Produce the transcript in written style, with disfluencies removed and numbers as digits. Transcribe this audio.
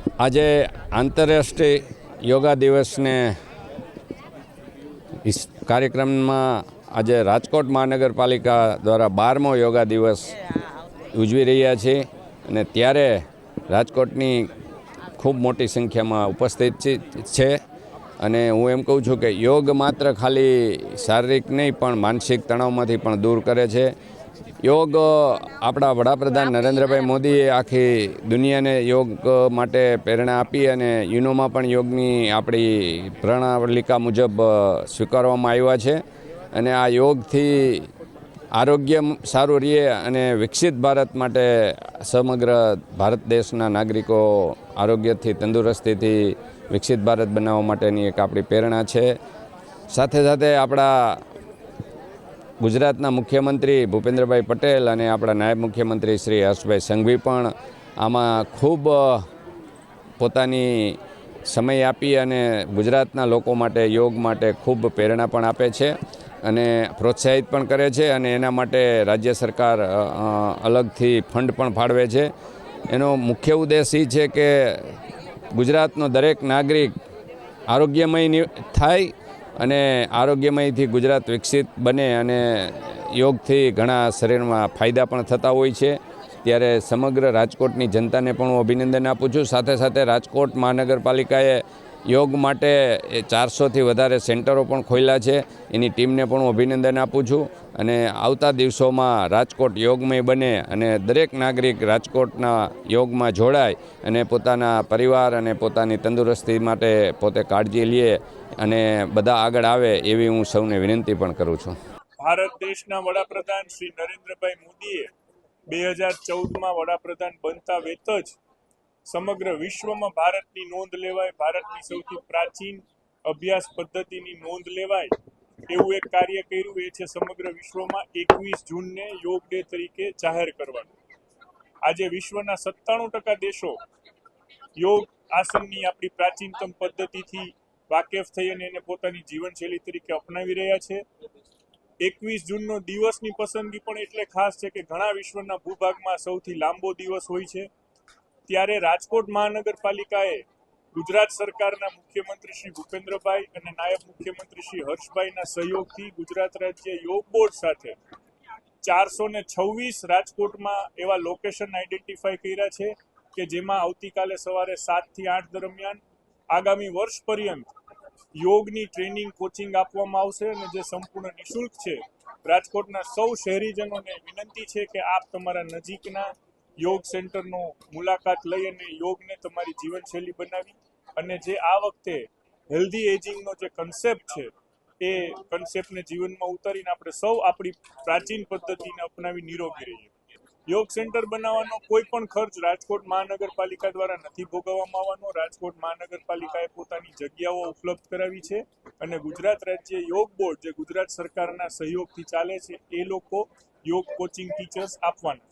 આજે આંતરરાષ્ટ્રીય યોગા દિવસને કાર્યક્રમમાં આજે રાજકોટ મહાનગરપાલિકા દ્વારા 12મો યોગા દિવસ ઉજવી રહ્યા છે અને ત્યારે રાજકોટની ખૂબ મોટી સંખ્યામાં ઉપસ્થિત છે અને હું એમ કહું છું કે યોગ માત્ર ખાલી શારીરિક નહીં પણ માનસિક તણાવમાંથી પણ દૂર કરે છે. યોગ આપણા વડાપ્રધાન નરેન્દ્રભાઈ મોદીએ આખી દુનિયાને યોગ માટે પ્રેરણા આપી અને યુનોમાં પણ યોગની આપણી પ્રણાલિકા મુજબ સ્વીકારવામાં આવ્યા છે અને આ યોગથી આરોગ્ય સારું રહે અને વિકસિત ભારત માટે સમગ્ર ભારત દેશના નાગરિકો આરોગ્યથી તંદુરસ્તીથી વિકસિત ભારત બનાવવા માટેની એક આપણી પ્રેરણા છે. સાથે સાથે આપણા ગુજરાતના મુખ્યમંત્રી ભૂપેન્દ્રભાઈ પટેલ અને આપણા નાયબ મુખ્યમંત્રી શ્રી હર્ષભાઈ સંઘવી પણ આમાં ખૂબ પોતાની સમય આપી અને ગુજરાતના લોકો માટે યોગ માટે ખૂબ પ્રેરણા પણ આપે છે અને પ્રોત્સાહિત પણ કરે છે અને એના માટે રાજ્ય સરકાર અલગથી ફંડ પણ ફાળવે છે. એનો મુખ્ય ઉદ્દેશ એ છે કે ગુજરાતનો દરેક નાગરિક આરોગ્યમય થાય અને આરોગ્યમયથી ગુજરાત વિકસિત બને અને યોગથી ઘણા શરીરમાં ફાયદા પણ થતા હોય છે. ત્યારે સમગ્ર રાજકોટની જનતાને પણ હું અભિનંદન આપું છું. સાથે સાથે રાજકોટ મહાનગરપાલિકાએ યોગ માટે 400થી વધારે સેન્ટરો પણ ખોલ્યા છે. એની ટીમને પણ હું અભિનંદન આપું છું અને આવતા દિવસોમાં રાજકોટ યોગમય બને અને દરેક નાગરિક રાજકોટના યોગમાં જોડાય અને પોતાના પરિવાર અને પોતાની તંદુરસ્તી માટે પોતે કાળજી લે અને બધા આગળ આવે એવી હું સૌને વિનંતી પણ કરું છું. ભારત દેશના વડાપ્રધાન શ્રી નરેન્દ્રભાઈ મોદીએ 2014માં વડાપ્રધાન બનતા વેત જ સમગ્ર વિશ્વમાં ભારતની નોંધ લેવાય, ભારતની સૌથી પ્રાચીન અભ્યાસ પદ્ધતિની નોંધ લેવાય એવું એક કાર્ય કર્યું. એ છે સમગ્ર વિશ્વમાં 21 જૂનને યોગ ડે તરીકે જાહેર કરવાનું. આજે વિશ્વના 97% દેશો યોગ આસનની આપણી પ્રાચીનતમ પદ્ધતિથી વાકેફ થઈ અને એને પોતાની જીવનશૈલી તરીકે અપનાવી રહ્યા છે. 21 જૂનનો દિવસની પસંદગી પણ એટલે ખાસ છે કે ઘણા વિશ્વના ભૂભાગમાં સૌથી લાંબો દિવસ હોય છે. ત્યારે રાજકોટ મહાનગરપાલિકાએ ગુજરાત સરકારના મુખ્યમંત્રી શ્રી ભૂપેન્દ્રભાઈ અને નાયબ મુખ્યમંત્રી શ્રી હર્ષભાઈના સહયોગથી ગુજરાત રાજ્ય યોગ બોર્ડ સાથે 426 રાજકોટમાં એવા લોકેશન આઈડેન્ટિફાઈ કર્યા છે કે જેમાં આવતીકાલે સવારે 7 થી 8 દરમિયાન આગામી વર્ષ પર્યંત યોગની ટ્રેનિંગ કોચિંગ આપવામાં આવશે અને જે સંપૂર્ણ નિઃશુલ્ક છે. રાજકોટના સૌ શહેરીજનોને વિનંતી છે કે આપ તમારા નજીકના યોગ સેન્ટરનો મુલાકાત લઈ અને યોગને તમારી જીવનશૈલી બનાવી અને જે આ વખતે હેલ્ધી એજિંગનો જે કન્સેપ્ટ છે એ કન્સેપ્ટને જીવનમાં ઉતારીને આપણે સૌ આપણી પ્રાચીન પદ્ધતિને અપનાવી નિરોગી રહીએ. યોગ સેન્ટર બનાવવાનો કોઈ પણ ખર્ચ રાજકોટ મહાનગરપાલિકા દ્વારા નથી ભોગવવામાં આવવાનો. રાજકોટ મહાનગરપાલિકાએ પોતાની જગ્યાઓ ઉપલબ્ધ કરાવી છે અને ગુજરાત રાજ્ય યોગ બોર્ડ જે ગુજરાત સરકારના સહયોગથી ચાલે છે એ લોકો યોગ કોચિંગ ટીચર્સ આપવાના છે.